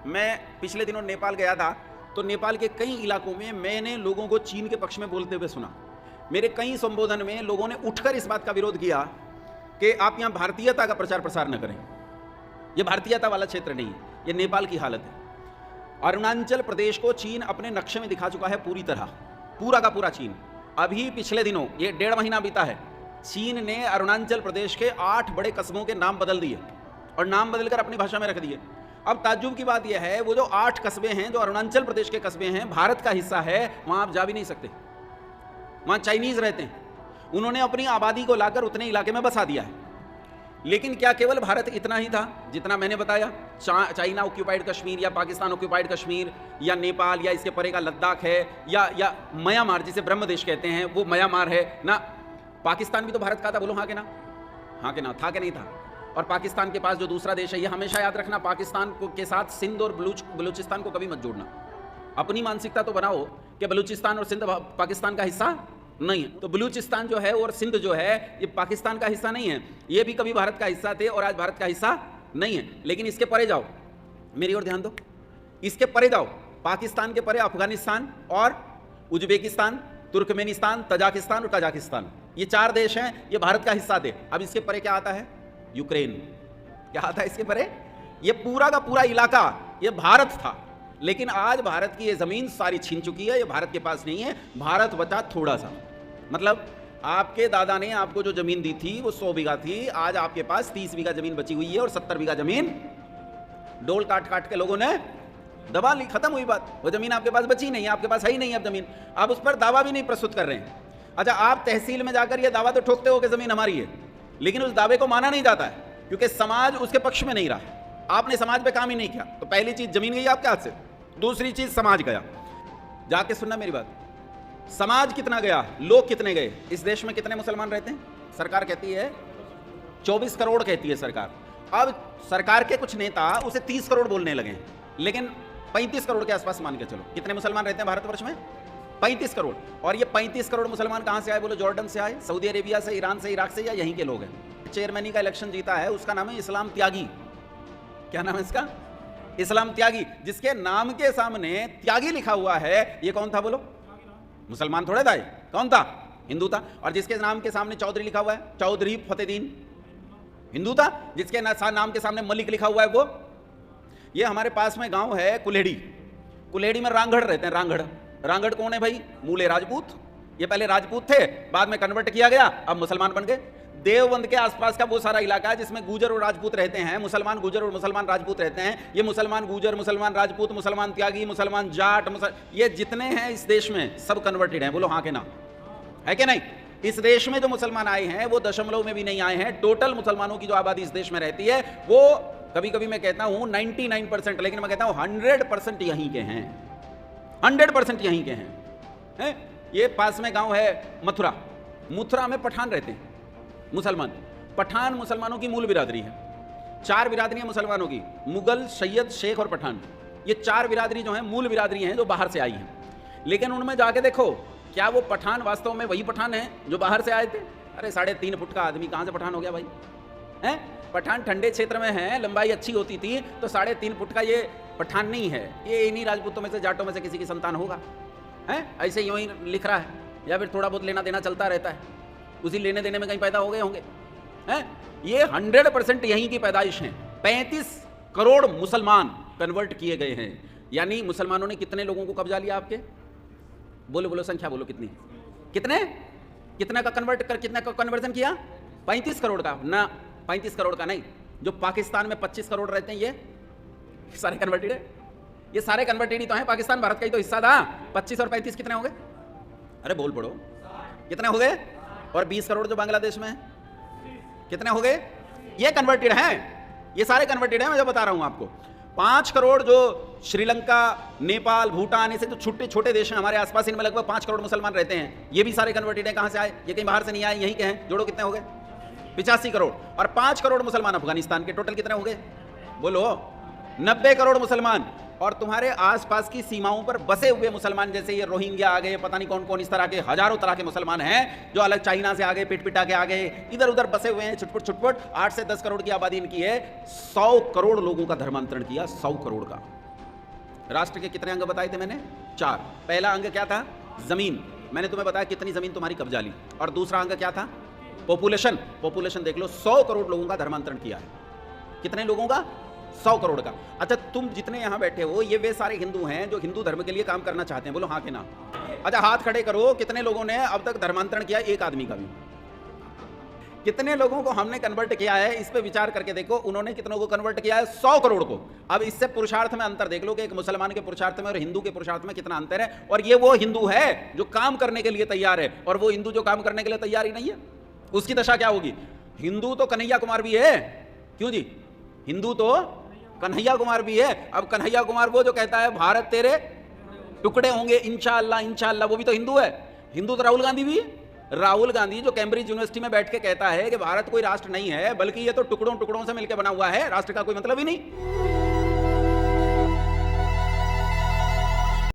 मैं पिछले दिनों नेपाल गया था, तो नेपाल के कई इलाकों में मैंने लोगों को चीन के पक्ष में बोलते हुए सुना। मेरे कई संबोधन में लोगों ने उठकर इस बात का विरोध किया कि आप यहाँ भारतीयता का प्रचार प्रसार न करें, ये भारतीयता वाला क्षेत्र नहीं, ये नेपाल की हालत है। अरुणाचल प्रदेश को चीन अपने नक्शे में दिखा चुका है पूरी तरह, पूरा का पूरा चीन। अभी पिछले दिनों, ये 1.5 महीना बीता है, चीन ने अरुणाचल प्रदेश के 8 बड़े कस्बों के नाम बदल दिए और नाम बदलकर अपनी भाषा में रख दिए। अब ताज्जुब की बात यह है, वो जो 8 कस्बे हैं, जो अरुणाचल प्रदेश के कस्बे हैं, भारत का हिस्सा है, वहां आप जा भी नहीं सकते। वहां चाइनीज रहते हैं, उन्होंने अपनी आबादी को लाकर उतने इलाके में बसा दिया है। लेकिन क्या केवल भारत इतना ही था जितना मैंने बताया? चाइना ऑक्यूपाइड कश्मीर या पाकिस्तान ऑक्यूपाइड कश्मीर या नेपाल या इसके परे का लद्दाख है या म्यांमार, जिसे ब्रह्म देश कहते हैं, वो म्यांमार है ना। पाकिस्तान भी तो भारत का था, बोलो हाँ के ना? हाँ के ना? था कि नहीं था? और पाकिस्तान के पास जो दूसरा देश है, ये हमेशा याद रखना, पाकिस्तान के साथ सिंध और बलूचिस्तान को कभी मत जोड़ना। अपनी मानसिकता तो बनाओ कि बलूचिस्तान और सिंध पाकिस्तान का हिस्सा नहीं है। तो बलूचिस्तान जो है और सिंध जो है, ये पाकिस्तान का हिस्सा नहीं है, ये भी कभी भारत का हिस्सा थे और आज भारत का हिस्सा नहीं है। लेकिन इसके परे जाओ, मेरी ओर ध्यान दो, इसके परे जाओ, पाकिस्तान के परे अफगानिस्तान और उज्बेकिस्तान, तुर्कमेनिस्तान, तजाकिस्तान और कजाकिस्तान, ये 4 देश हैं, ये भारत का हिस्सा थे। अब इसके परे क्या आता है? यूक्रेन। क्या आता है इसके परे? ये पूरा का पूरा इलाका ये भारत था, लेकिन आज भारत की ये जमीन सारी छीन चुकी है, ये भारत के पास नहीं है, भारत बचा थोड़ा सा। मतलब आपके दादा ने आपको जो जमीन दी थी वो 100 बीघा थी, आज आपके पास 30 बीघा जमीन बची हुई है और 70 बीघा जमीन डोल काट काट के लोगों ने दबा ली, खत्म हुई बात। वो जमीन आपके पास बची नहीं है, आपके पास है ही नहीं अब जमीन, आप उस पर दावा भी नहीं प्रस्तुत कर रहे हैं। अच्छा, आप तहसील में जाकर ये दावा तो ठोकते हो कि जमीन हमारी है, लेकिन उस दावे को माना नहीं जाता है क्योंकि समाज उसके पक्ष में नहीं रहा, आपने समाज पे काम ही नहीं किया। तो पहली चीज जमीन गई आपके हाथ से, दूसरी चीज समाज गया। जाके सुनना मेरी बात, समाज कितना गया, लोग कितने गए? इस देश में कितने मुसलमान रहते हैं? सरकार कहती है 24 करोड़ कहती है सरकार। अब सरकार के कुछ नेता उसे 30 करोड़ बोलने लगे, लेकिन 35 करोड़ के आसपास मान के चलो। कितने मुसलमान रहते हैं भारतवर्ष में? 35 करोड़। और ये 35 करोड़ मुसलमान कहां से आए? बोलो, जॉर्डन से आए, सऊदी अरेबिया से, ईरान से, इराक से, या यहीं के लोग हैं? चेयरमैनी का इलेक्शन जीता है, उसका नाम है इस्लाम त्यागी। क्या नाम है इसका? इस्लाम त्यागी। जिसके नाम के सामने त्यागी लिखा हुआ है, ये कौन था बोलो? मुसलमान थोड़े था, कौन था? हिंदू था। और जिसके नाम के सामने चौधरी लिखा हुआ है, चौधरी फतेहदीन, हिंदू था। जिसके नाम के सामने मलिक लिखा हुआ है, वो ये हमारे पास में गांव है कुल्हेड़ी, कुल्हेड़ी में रांगड़ रहते हैं। रांगड़ कौन है भाई? मूले राजपूत। ये पहले राजपूत थे, बाद में कन्वर्ट किया गया, अब मुसलमान बन गए। देवबंद के आसपास का वो सारा इलाका है जिसमें गुजर और राजपूत रहते हैं, मुसलमान गुजर और मुसलमान राजपूत रहते हैं। ये मुसलमान गुजर, मुसलमान राजपूत, मुसलमान त्यागी, मुसलमान जाट, ये जितने हैं इस देश में सब कन्वर्टेड हैं। बोलो हाँ के ना? है कि नहीं? इस देश में जो मुसलमान आए हैं वो दशमलव में भी नहीं आए हैं। टोटल मुसलमानों की जो आबादी इस देश में रहती है वो कभी कभी मैं कहता हूं 99%, लेकिन मैं कहता हूं 100% यहीं के हैं, 100% यहीं के हैं। ये पास में गांव है मथुरा, मथुरा में पठान रहते हैं, मुसलमान। पठान मुसलमानों की मूल बिरादरी है। 4 बिरादरी है मुसलमानों की, मुगल, सैयद, शेख और पठान। ये 4 बिरादरी जो हैं मूल बिरादरी हैं जो बाहर से आई हैं। लेकिन उनमें जाके देखो, क्या वो पठान वास्तव में वही पठान है जो बाहर से आए थे? अरे 3.5 फुट का आदमी कहां से पठान हो गया भाई? हैं? पठान ठंडे क्षेत्र में है, लंबाई अच्छी होती थी, तो 3.5 फुट का ये पठान नहीं है। ये इन्हीं राजपूतों में से, जाटों में से किसी की संतान होगा। हैं? ऐसे यूं ही लिख रहा है, या फिर थोड़ा बहुत लेना देना चलता रहता है, उसी लेने देने में कहीं पैदा हो गए होंगे। हैं? ये 100% यहीं की पैदाइश हैं। 35 करोड़ मुसलमान कन्वर्ट किए गए हैं। यानी मुसलमानों ने कितने लोगों को कब्जा लिया आपके? बोलो बोलो, संख्या बोलो, कितनी? कितने का कन्वर्जन किया? 35 करोड़ का ना, 35 करोड़ का नहीं। जो पाकिस्तान में 25 करोड़ रहते हैं, ये सारे कन्वर्टेड है। ये सारे कन्वर्टेड ही तो हैं। पाकिस्तान भारत का ही तो हिस्सा था। 25 और 35 कितने हो गए? अरे बोल पड़ो, कितने हो गए? और 20 करोड़ जो बांग्लादेश में है, कितने हो गए? ये कन्वर्टेड हैं, ये सारे कन्वर्टेड हैं। मैं जो बता रहा हूं आपको, 5 करोड़ जो श्रीलंका, नेपाल, भूटान, ऐसे जो छोटे छोटे देश हैं हमारे आसपास, इनमें लगभग 5 करोड़ मुसलमान रहते हैं। ये भी सारे कन्वर्टेड हैं। कहां से आए? ये कहीं बाहर से नहीं आए, यहीं के हैं। जोड़ो, कितने हो गए? 85 करोड़। और 5 करोड़ मुसलमान अफगानिस्तान के। टोटल कितने हो गए? बोलो, 90 करोड़ मुसलमान। और तुम्हारे आसपास की सीमाओं पर बसे हुए मुसलमान, जैसे ये रोहिंग्या आ गए, पता नहीं कौन कौन, इस तरह के हजारों तरह के मुसलमान हैं जो अलग चाइना से आ गए, पिटा के आ गए, इधर उधर बसे हुए हैं, छुटपुट। 8 से 10 करोड़ की आबादी इनकी है। 100 करोड़ लोगों का धर्मांतरण किया, 100 करोड़ का। राष्ट्र के कितने अंग बताए थे मैंने? 4। पहला अंग क्या था? जमीन। मैंने तुम्हें बताया कितनी जमीन तुम्हारी कब्जा ली। और दूसरा अंग क्या था? पॉपुलेशन। पॉपुलेशन देख लो, 100 करोड़ लोगों का धर्मांतरण किया है। कितने लोगों का? 100 करोड़ का। अच्छा, तुम जितने यहां बैठे हो ये वे सारे हिंदू हैं जो हिंदू धर्म के लिए काम करना चाहते हैं? बोलो हाँ कि ना। अच्छा, हाथ खड़े करो, कितने लोगों ने अब तक धर्मांतरण किया? एक आदमी का भी। कितने लोगों को हमने कन्वर्ट किया है, इस पे विचार करके देखो। उन्होंने कितनों को कन्वर्ट किया है? 100 करोड़ को। अब इससे पुरुषार्थ में अंतर देख लो कि एक मुसलमान के पुरुषार्थ में और हिंदू के पुरुषार्थ में कितना अंतर है। और ये वो हिंदू है जो काम करने के लिए तैयार है, और वो हिंदू जो काम करने के लिए तैयार ही नहीं है, उसकी दशा क्या होगी? हिंदू तो कन्हैया कुमार भी है। क्यों जी? हिंदू तो कन्हैया कुमार भी है। अब कन्हैया कुमार वो जो कहता है भारत तेरे टुकड़े होंगे इंशाअल्लाह इंशाअल्लाह, वो भी तो हिंदू है। हिंदू तो राहुल गांधी भी है। राहुल गांधी जो कैम्ब्रिज यूनिवर्सिटी में बैठ के कहता है कि भारत कोई राष्ट्र नहीं है, बल्कि ये तो टुकड़ों टुकड़ों से मिलकर बना हुआ है, राष्ट्र का कोई मतलब ही नहीं।